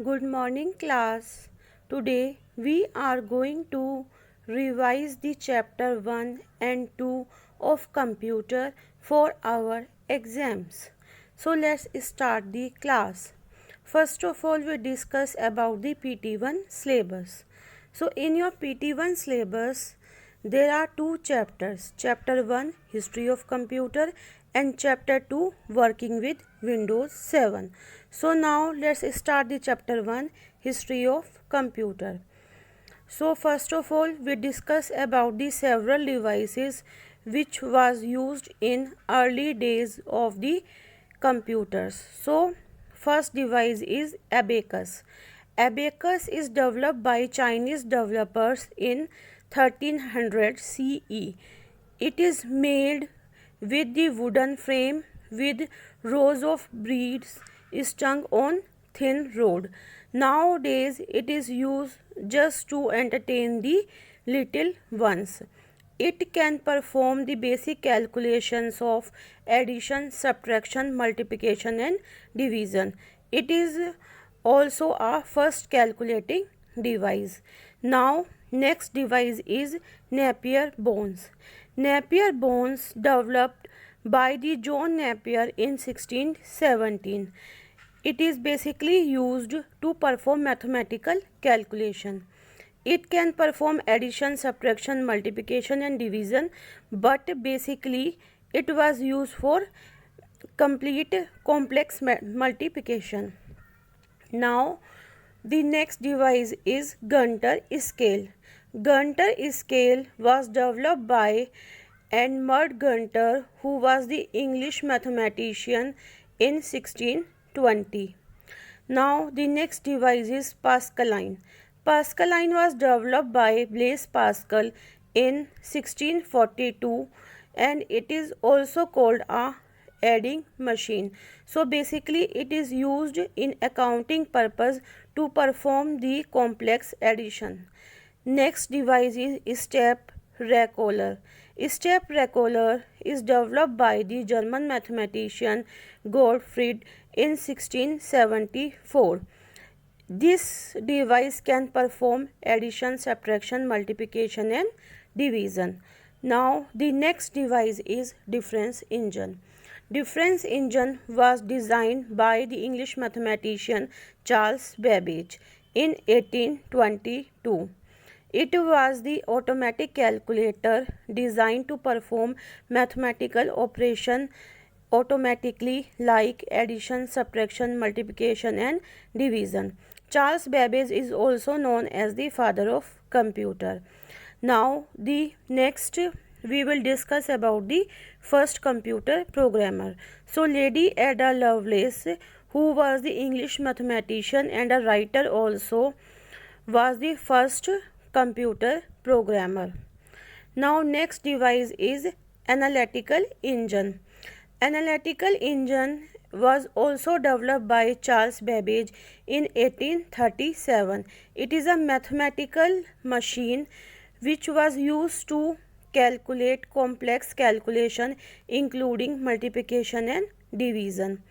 Good morning, class. Today we are going to revise the chapter 1 and 2 of computer for our exams. So let's start the class. First of all, we discuss about the PT1 syllabus. So in your PT1 syllabus, there are two chapters. Chapter 1, History of Computer, and Chapter 2, Working with Windows 7. So now let's start the Chapter 1, History of Computer. So first of all, we discuss about the several devices which was used in early days of the computers. So first device is abacus. Abacus is developed by Chinese developers in 1300 CE. It is made with the wooden frame with rows of beads strung on thin rod. Nowadays it is used just to entertain the little ones. It can perform the basic calculations of addition, subtraction, multiplication and division. It is also a first calculating device. Now next device is Napier bones. Napier bones developed by the John Napier in 1617. It is basically used to perform mathematical calculation. It can perform addition, subtraction, multiplication and division, but basically it was used for complete complex multiplication. Now the next device is Gunter scale. Gunter scale was developed by Edmund Gunter, who was the English mathematician in 1620. Now the next device is Pascaline. Pascaline was developed by Blaise Pascal in 1642 and it is also called a adding machine. So basically it is used in accounting purpose to perform the complex addition. Next device is step recorder. Step recorder is developed by the German mathematician Gottfried in 1674. This device can perform addition, subtraction, multiplication and division. Now the next device is difference engine. Difference engine was designed by the English mathematician Charles Babbage in 1822. It was the automatic calculator designed to perform mathematical operation automatically like addition, subtraction, multiplication and division. Charles Babbage is also known as the father of computer. Now the next we will discuss about the first computer programmer. So Lady Ada Lovelace, who was the English mathematician and a writer also, was the first computer programmer. Now next device is analytical engine. Analytical engine was also developed by Charles Babbage in 1837. It is a mathematical machine which was used to calculate complex calculation including multiplication and division.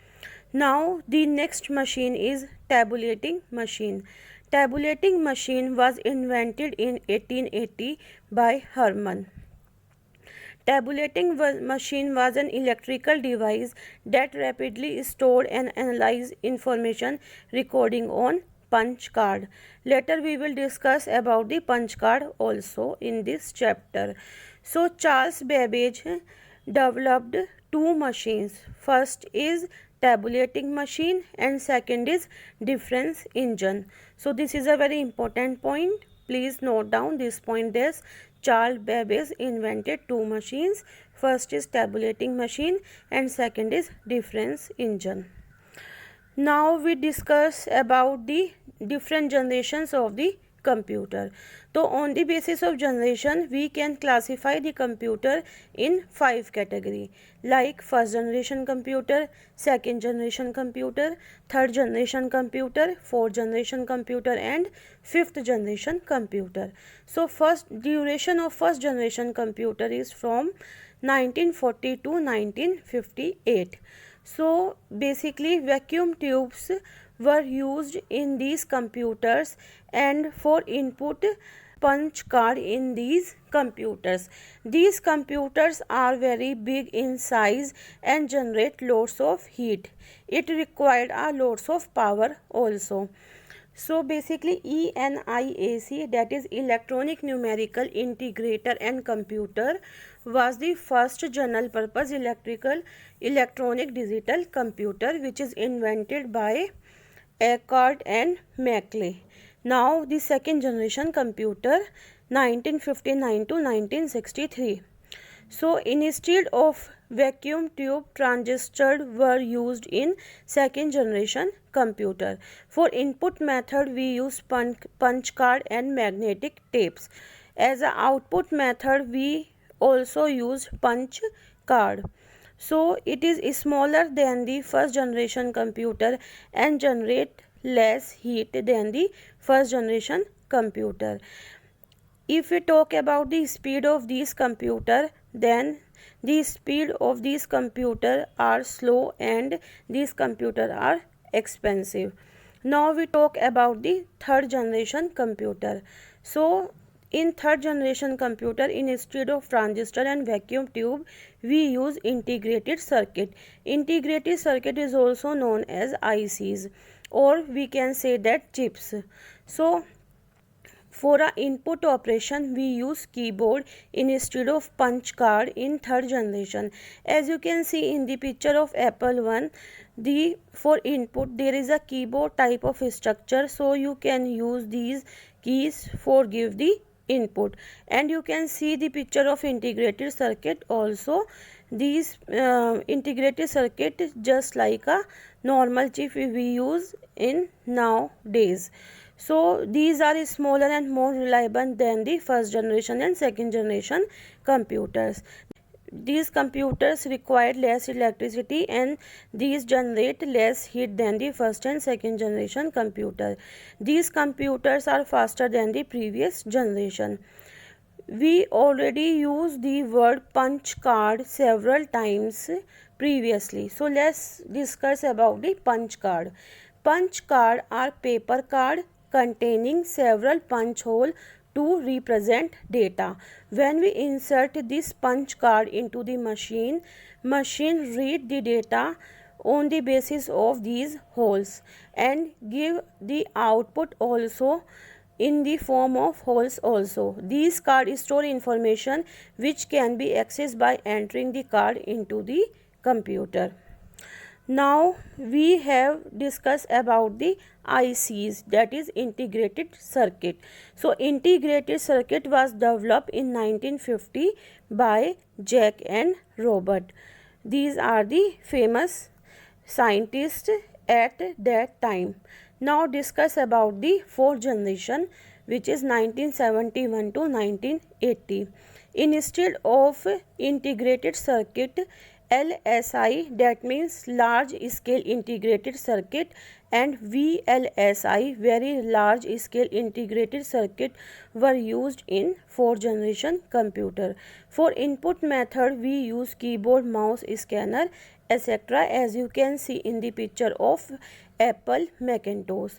Now the next machine is tabulating machine. Tabulating machine was invented in 1880 by Herman. Tabulating machine was an electrical device that rapidly stored and analyzed information recording on punch card. Later we will discuss about the punch card also in this chapter. So Charles Babbage developed two machines. First is tabulating machine and second is difference engine. So this is a very important point. Please note down this point. This Charles Babbage invented two machines. First is tabulating machine and second is difference engine. Now we discuss about the different generations of the computer. So on the basis of generation we can classify the computer in 5 categories like first generation computer, second generation computer, third generation computer, fourth generation computer and fifth generation computer. So first duration of first generation computer is from 1940 to 1958. So basically vacuum tubes were used in these computers, and for input punch card in these computers. These computers are very big in size and generate lots of heat. It required a lots of power also. So basically ENIAC, that is Electronic Numerical Integrator and Computer, was the first general purpose electronic digital computer which is invented by Eckhart and Maclay. Now the second generation computer 1959 to 1963. So instead of vacuum tube, transistors were used in second generation computer. For input method we use punch card and magnetic tapes. As an output method we also use punch card. So it is smaller than the first generation computer and generate less heat than the first generation computer. If we talk about the speed of these computer, then the speed of these computer are slow and these computer are expensive. Now we talk about the third generation computer. So in third generation computer, instead of transistor and vacuum tube, we use integrated circuit. Integrated circuit is also known as ICs, or we can say that chips. So for our input operation we use keyboard instead of punch card in third generation. As you can see in the picture of Apple 1, for input there is a keyboard type of structure, so you can use these keys for give the input. And you can see the picture of integrated circuit also. These integrated circuit just like a normal chip we use in nowadays. So these are smaller and more reliable than the first generation and second generation computers. These computers require less electricity and these generate less heat than the first and second generation computer. These computers are faster than the previous generation. We already used the word punch card several times previously. So let's discuss about the punch card. Punch card are paper card containing several punch holes to represent data. When we insert this punch card into the machine read the data on the basis of these holes and give the output also in the form of holes also. These cards store information which can be accessed by entering the card into the computer. Now we have discussed about the ICs, that is integrated circuit. So integrated circuit was developed in 1950 by Jack and Robert. These are the famous scientists at that time. Now discuss about the fourth generation, which is 1971 to 1980. Instead of integrated circuit, LSI, that means large scale integrated circuit, and VLSI, very large scale integrated circuit, were used in fourth generation computer. For input method we use keyboard, mouse, scanner, etc. as you can see in the picture of Apple Macintosh.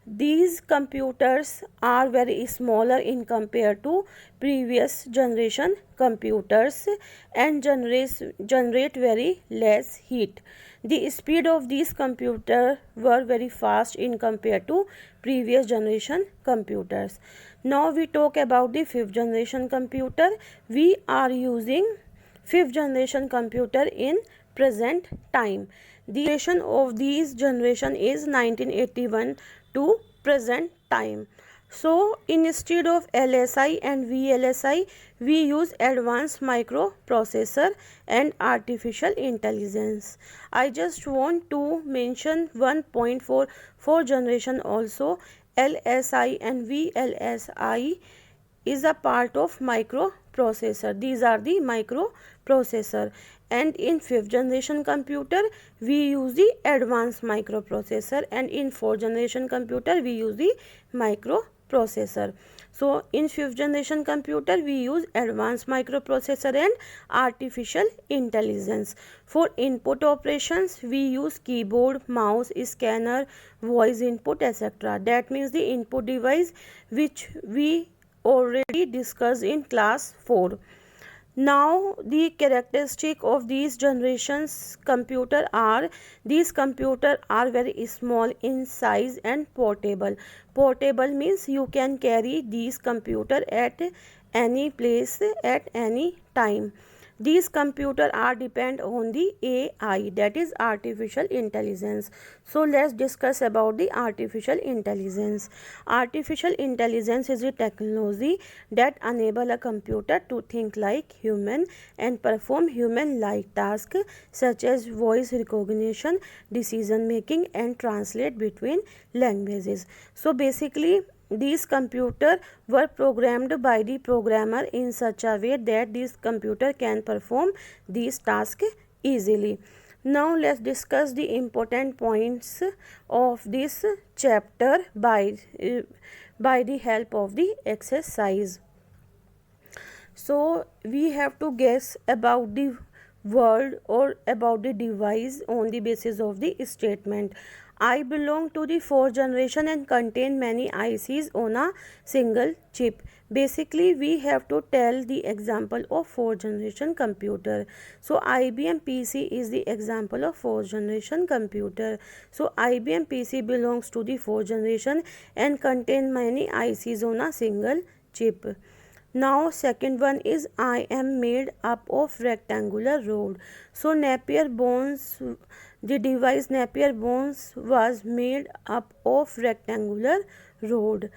These computers are very smaller in compared to previous generation computers and generate very less heat. The speed of these computers were very fast in compared to previous generation computers. Now we talk about the fifth generation computer. We are using fifth generation computer in present time. The duration of these generation is 1981 to present time. So instead of LSI and VLSI, we use advanced microprocessor and artificial intelligence. I just want to mention 1.44 generation also. LSI and VLSI is a part of microprocessor. These are the microprocessor, and in fifth generation computer we use the advanced microprocessor, and in fourth generation computer we use the microprocessor. microprocessor. So in fifth generation computer we use advanced microprocessor and artificial intelligence. For input operations we use keyboard, mouse, scanner, voice input, etc. That means the input device which we already discussed in class 4. Now the characteristic of these generations computer are, these computer are very small in size and portable. Portable means you can carry these computer at any place at any time. These computers are depend on the AI, that is artificial intelligence. So let's discuss about the artificial intelligence. Artificial intelligence is a technology that enable a computer to think like human and perform human like tasks such as voice recognition, decision making and translate between languages. So basically these computers were programmed by the programmer in such a way that this computer can perform these tasks easily. Now let's discuss the important points of this chapter by the help of the exercise. So we have to guess about the word or about the device on the basis of the statement. I belong to the fourth generation and contain many ICs on a single chip. Basically we have to tell the example of fourth generation computer. So IBM PC is the example of fourth generation computer. So IBM PC belongs to the fourth generation and contain many ICs on a single chip. Now second one is I am made up of rectangular rod. So Napier bones, the device Napier bones was made up of rectangular rod.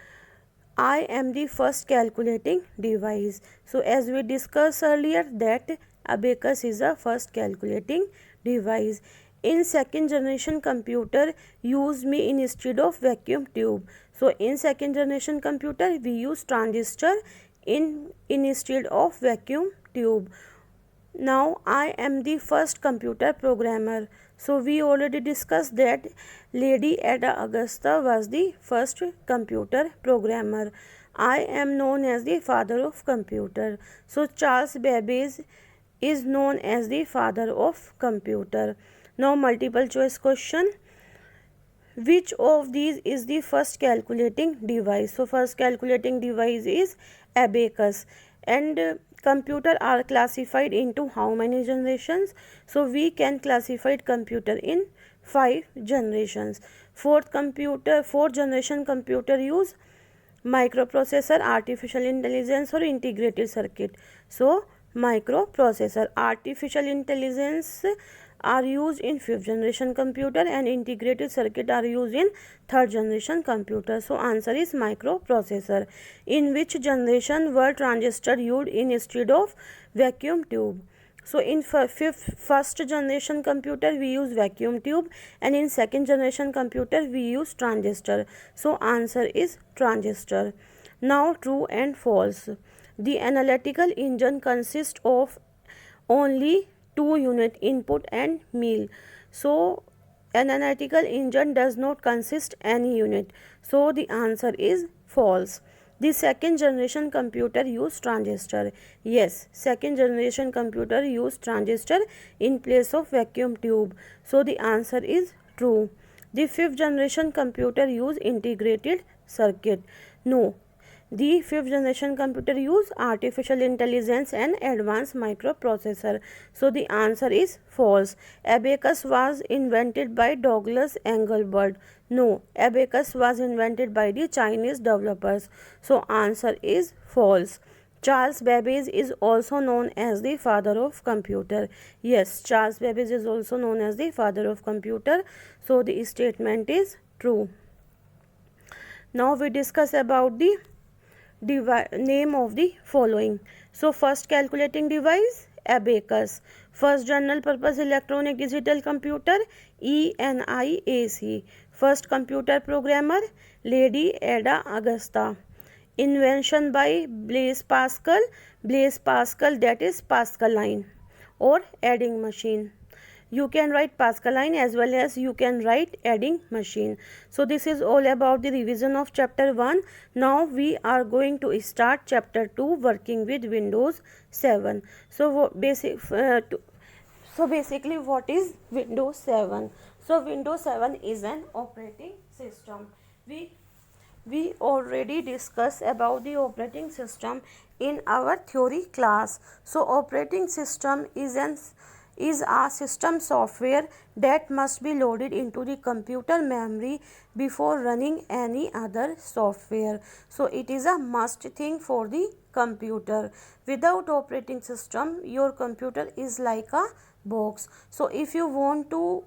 I am the first calculating device. So as we discussed earlier that abacus is a first calculating device. In second generation computer use me instead of vacuum tube. So in second generation computer we use transistor instead of vacuum tube. Now I am the first computer programmer. So we already discussed that Lady Ada Augusta was the first computer programmer. I am known as the father of computer. So Charles Babbage is known as the father of computer. Now multiple choice question. Which of these is the first calculating device? So first calculating device is abacus. And computer are classified into how many generations? So we can classify computer in 5 generations. Fourth generation computer use microprocessor, artificial intelligence or integrated circuit. So microprocessor, artificial intelligence are used in fifth generation computer and integrated circuit are used in third generation computer. So answer is microprocessor. In which generation were transistor used instead of vacuum tube? So in first generation computer we use vacuum tube and in second generation computer we use transistor. So answer is transistor. Now true and false. The analytical engine consists of only 2 unit input and meal. So an analytical engine does not consist any unit. So the answer is false. The second generation computer use transistor. Yes, second generation computer use transistor in place of vacuum tube. So the answer is true. The fifth generation computer use integrated circuit. No. The fifth generation computer use artificial intelligence and advanced microprocessor. So the answer is false. Abacus was invented by Douglas Engelbart. No, abacus was invented by the Chinese developers. So answer is false. Charles Babbage is also known as the father of computer. Yes, Charles Babbage is also known as the father of computer. So the statement is true. Now we discuss about the name of the following. So first calculating device abacus. First general purpose electronic digital computer ENIAC. First computer programmer Lady Ada Augusta. Invention by Blaise Pascal. Blaise Pascal, that is Pascaline or adding machine. you can write Pascaline as well as you can write adding machine. So this is all about the revision of chapter 1. Now we are going to start chapter 2, working with Windows 7. So basically what is Windows 7? So Windows 7 is an operating system. We already discussed about the operating system in our theory class. So operating system is a system software that must be loaded into the computer memory before running any other software. So it is a must thing for the computer. Without operating system, your computer is like a box. So if you want to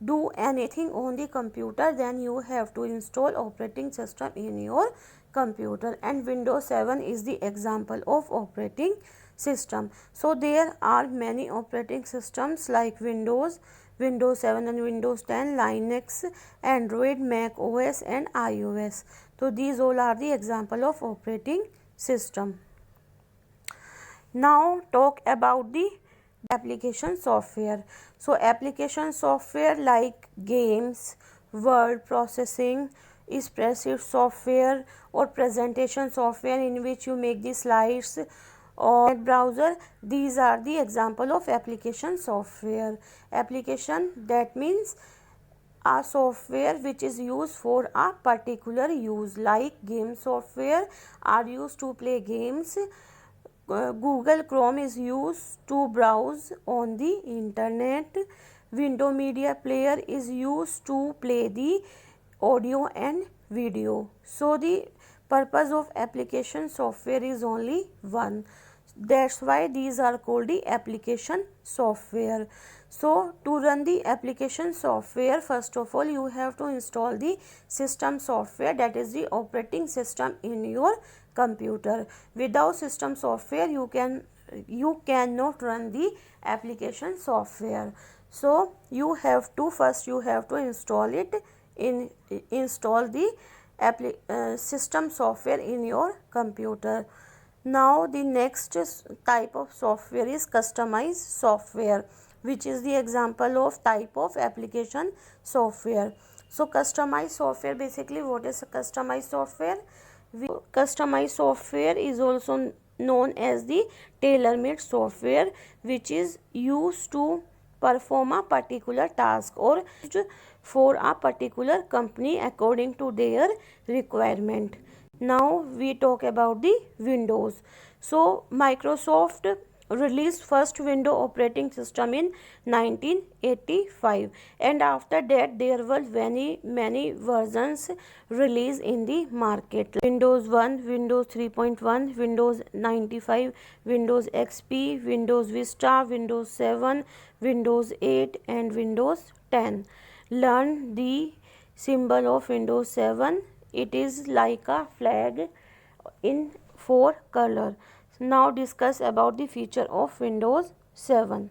do anything on the computer, then you have to install operating system in your computer, and Windows 7 is the example of operating system. So there are many operating systems like Windows 7 and Windows 10, Linux, Android, Mac OS and iOS. So these all are the example of operating system. Now talk about the application software. So application software like games, word processing, spreadsheet software or presentation software in which you make the slides or browser, these are the example of application software. Application, that means a software which is used for a particular use, like game software are used to play games. Google Chrome is used to browse on the internet. Window Media Player is used to play the audio and video. So the purpose of application software is only one. That's why these are called the application software. So to run the application software, first of all you have to install the system software, that is the operating system in your computer. Without system software you cannot run the application software. So you have to install the system software in your computer. Now the next type of software is customized software, which is the example of type of application software. So customized software, basically what is a customized software? Customized software is also known as the tailor-made software, which is used to perform a particular task or for a particular company according to their requirement. Now we talk about the Windows. So Microsoft released first Windows operating system in 1985, and after that there were many versions released in the market. Windows 1, Windows 3.1, Windows 95, Windows XP, Windows Vista, Windows 7, Windows 8 and Windows 10. Learn the symbol of Windows 7. It is like a flag in 4 colors. Now discuss about the feature of Windows 7.